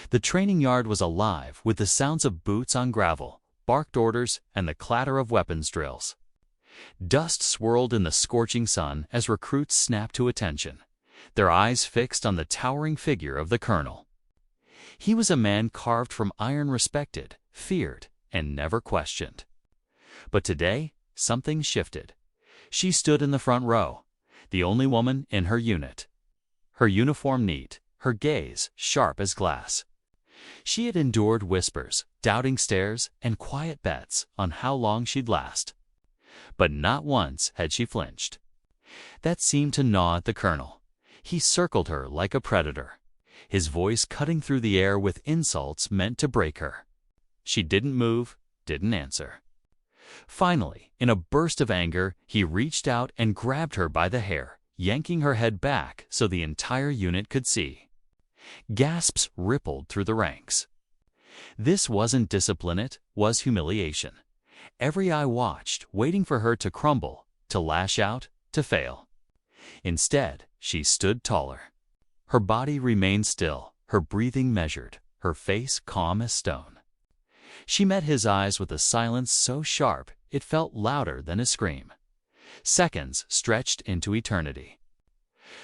The training yard was alive with the sounds of boots on gravel, barked orders, and the clatter of weapons drills. Dust swirled in the scorching sun as recruits snapped to attention, their eyes fixed on the towering figure of the colonel. He was a man carved from iron, respected, feared, and never questioned. But today, something shifted. She stood in the front row, the only woman in her unit. Her uniform neat, her gaze sharp as glass. She had endured whispers, doubting stares, and quiet bets on how long she'd last. But not once had she flinched. That seemed to gnaw at the colonel. He circled her like a predator, his voice cutting through the air with insults meant to break her. She didn't move, didn't answer. Finally, in a burst of anger, he reached out and grabbed her by the hair, yanking her head back so the entire unit could see. Gasps rippled through the ranks. This wasn't discipline, it was humiliation. Every eye watched, waiting for her to crumble, to lash out, to fail. Instead, she stood taller. Her body remained still, her breathing measured, her face calm as stone. She met his eyes with a silence so sharp it felt louder than a scream. Seconds stretched into eternity.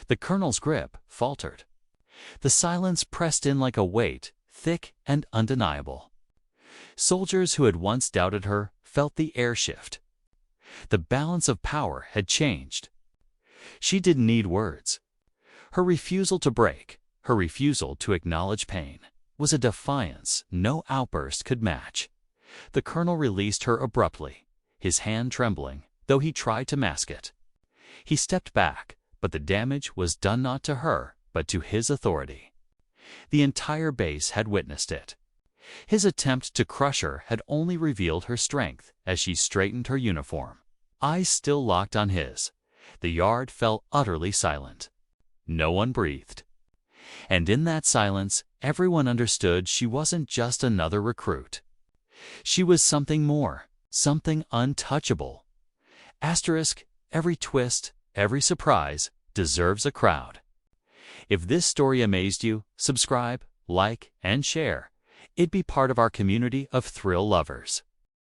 The colonel's grip faltered. The silence pressed in like a weight, thick and undeniable. Soldiers who had once doubted her felt the air shift. The balance of power had changed. She didn't need words. Her refusal to break, her refusal to acknowledge pain, was a defiance no outburst could match. The colonel released her abruptly, his hand trembling, though he tried to mask it. He stepped back, but the damage was done not to her, but to his authority. The entire base had witnessed it. His attempt to crush her had only revealed her strength as she straightened her uniform. Eyes still locked on his, the yard fell utterly silent. No one breathed. And in that silence, everyone understood she wasn't just another recruit. She was something more, something untouchable. Asterisk, every twist, every surprise deserves a crowd. If this story amazed you, subscribe, like, and share. It'd be part of our community of thrill lovers.